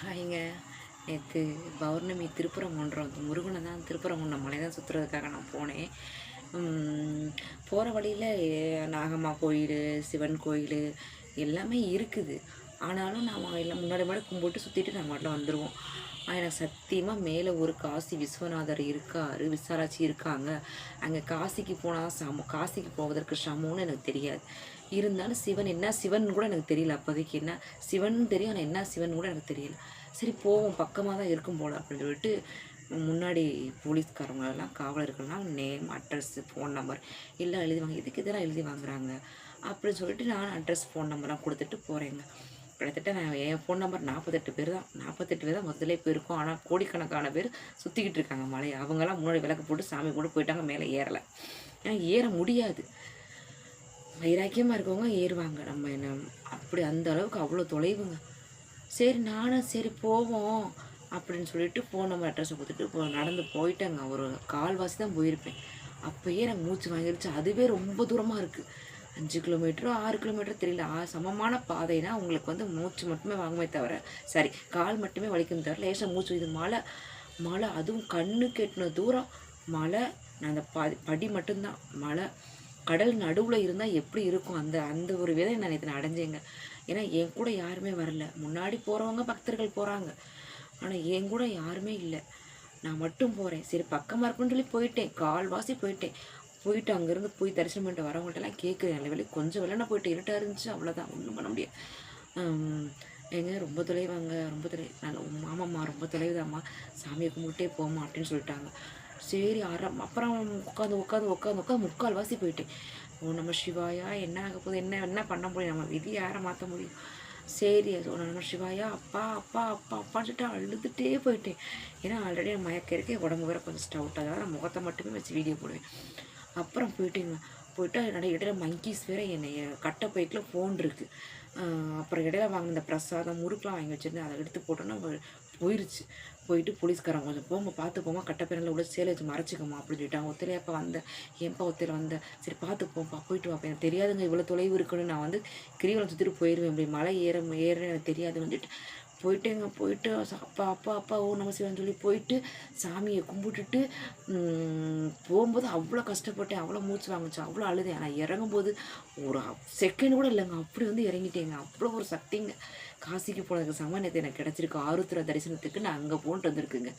ஹாய்ங்க. நேற்று பௌர்ணமி திருப்பரங்குன்றம் முருகனை தான் திருப்பரங்குன்றம் மலை தான் சுற்றுறதுக்காக நான் போனேன். போகிற வழியில் நாகம்மா கோயில், சிவன் கோயில் எல்லாமே இருக்குது. ஆனாலும் நாம் எல்லாம் முன்னாடி கும்பிட்டு சுற்றிட்டு நம்ம பாட்டில் வந்துடுவோம். எனக்கு சத்தியமாக மேலே ஒரு காசி விஸ்வநாதர் இருக்கார், விசாலாட்சி இருக்காங்க. அங்கே காசிக்கு போனால் காசிக்கு போவதற்கு சமம்னு எனக்கு தெரியாது. இருந்தாலும் சிவன் என்ன சிவன் கூட எனக்கு தெரியல. அப்போதைக்கு என்ன சிவன் தெரியும், ஆனால் என்ன சிவன் கூட எனக்கு தெரியல. சரி போவோம், பக்கமாக தான் இருக்கும் போல் அப்படின்னு சொல்லிட்டு முன்னாடி போலீஸ்காரங்களெல்லாம் காவலர்கள்லாம் நேம், அட்ரஸ்ஸு, ஃபோன் நம்பர் எல்லாம் எழுதி வாங்க. இதுக்கு இதெல்லாம் எழுதி வாங்குறாங்க அப்படின்னு சொல்லிட்டு நான் அட்ரஸ், ஃபோன் நம்பர்லாம் கொடுத்துட்டு போகிறேங்க. கிட்டத்தட்ட நான் என் ஃபோன் நம்பர் 48 பேர் தான் 48 பேர் தான் முதல்ல போயிருக்கோம். ஆனால் கோடிக்கணக்கான பேர் சுற்றிக்கிட்டு இருக்காங்க மலையை. அவங்கெல்லாம் முன்னாடி விளக்கு போட்டு சாமி கூட போயிட்டாங்க, மேலே ஏறலை. ஏன்னா ஏற முடியாது. வைராக்கியமாக இருக்கவங்க ஏறுவாங்க, நம்ம என்ன அப்படி அந்த அளவுக்கு அவ்வளோ தொலைவுங்க. சரி நானும் சரி போவோம் அப்படின்னு சொல்லிட்டு ஃபோன் நம்பர் அட்ரஸை கொடுத்துட்டு நடந்து போயிட்டேங்க. ஒரு கால்வாசி தான் போயிருப்பேன். அப்போயே எனக்கு மூச்சு வாங்கிருச்சு. அதுவே ரொம்ப தூரமாக இருக்குது. 5 கிலோமீட்டரோ 6 கிலோமீட்டரோ தெரியல. சமமான பாதைனா உங்களுக்கு வந்து மூச்சு மட்டுமே வாங்குமே தவிர, சரி கால் மட்டுமே வலிக்கும் தவிர லேசாக மூச்சு. இது மலை மலை, அதுவும் கண்ணு கெட்டின தூரம் மலை. நான் அந்த படி மட்டும்தான் மலை. கடல் நடுவில் இருந்தால் எப்படி இருக்கும், அந்த அந்த ஒரு விதை நான் இதை அடைஞ்சேங்க. ஏன்னா என் கூட யாருமே வரல. முன்னாடி போகிறவங்க பக்தர்கள் போகிறாங்க, ஆனால் என் கூட யாருமே இல்லை. நான் மட்டும் போகிறேன். சரி பக்கமாக இருக்குன்னு சொல்லி போயிட்டேன், கால்வாசி போயிட்டேன். போயிட்டு அங்கேருந்து போய் தரிசனம் பண்ணிட்டு வரவங்கள்ட்டெல்லாம் கேட்குறேன். நல்ல வேலை கொஞ்சம் வேலை நான் போயிட்டு இருட்டாக இருந்துச்சு, அவ்வளோதான், ஒன்றும் பண்ண முடியாது. ஏங்க ரொம்ப தொலைவாங்க, ரொம்ப தொலைவு. நான் ஆமாம்மா ரொம்ப தொலைவுதாம்மா, சாமியை கும்பிட்டே போமா அப்படின்னு சொல்லிட்டாங்க. சரி அப்புறம் உட்காந்து முக்கால்வாசி போயிட்டேன். ஓ நம்ம சிவாயா, என்ன ஆக போகுது, என்ன என்ன பண்ண முடியும், நம்ம விதி யாரை மாற்ற முடியும். சரி ஓ நம்ம சிவாயா, அப்பா அப்பா அப்பா அப்பான்னு சொல்லிட்டு அழுதுகிட்டே போயிட்டேன். ஏன்னா ஆல்ரெடி நான் மயக்க இருக்கேன், உடம்பு வேறு கொஞ்சம் ஸ்டவுட். அதனால் நான் முகத்தை மட்டுமே வச்சு வீடியோ போடுவேன். அப்புறம் போயிட்டேங்க. போயிட்டு என்னோட இடையில மங்கீஸ் வேறு என்னை கட்டை பைக்கில் ஃபோன் இருக்குது. அப்புறம் இடையில வாங்கின இந்த பிரசாதம் முறுக்கெலாம் வாங்கி வச்சுருந்தேன், அதை எடுத்து போட்டோன்னா போயிடுச்சு. போயிட்டு போலீஸ்காரங்க கொஞ்சம் போங்க பார்த்து போமா, கட்டப்பேரில் உள்ள சேலை வச்சு மறைச்சிக்கோமா அப்படின்னு சொல்லிட்டாங்க. ஒத்தையிலையாப்பா வந்தேன், ஏன்ப்பா ஒத்தையில் வந்தேன், சரி பார்த்து போப்பா போயிட்டு வாப்பா, எனக்கு தெரியாதுங்க இவ்வளோ தொலைவு இருக்குன்னு. நான் வந்து கிரிவலம் சுற்றிட்டு போயிடுவேன், இப்படி மலை ஏறன்னு எனக்கு தெரியாது வந்துட்டு போயிட்டேங்க. போயிட்டு அப்பா அப்பா அப்பா ஓ நம்ம சிவன் சொல்லி போயிட்டு சாமியை கும்பிட்டுட்டு போகும்போது அவ்வளோ கஷ்டப்பட்டேன், அவ்வளோ மூச்சு வாங்கிச்சு, அவ்வளோ அழுதேன். ஆனால் இறங்கும்போது ஒரு செகண்ட் கூட இல்லைங்க, அப்படி வந்து இறங்கிட்டேங்க. அவ்வளோ ஒரு சக்திங்க. காசிக்கு போனதுக்கு சமானியத்தை எனக்கு கிடச்சிருக்கு. ஆருத்ரா தரிசனத்துக்கு நான் அங்கே போன்ட்டு வந்திருக்குங்க.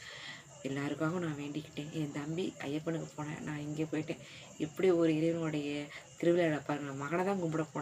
எல்லாருக்காகவும் நான் வேண்டிக்கிட்டேன். என் தம்பி ஐயப்பனுக்கு போனேன், நான் இங்கே போயிட்டேன். எப்படி ஒரு இறைவனுடைய திருவிழா பாருங்கள். மகனை தான் கும்பிட போனேன்.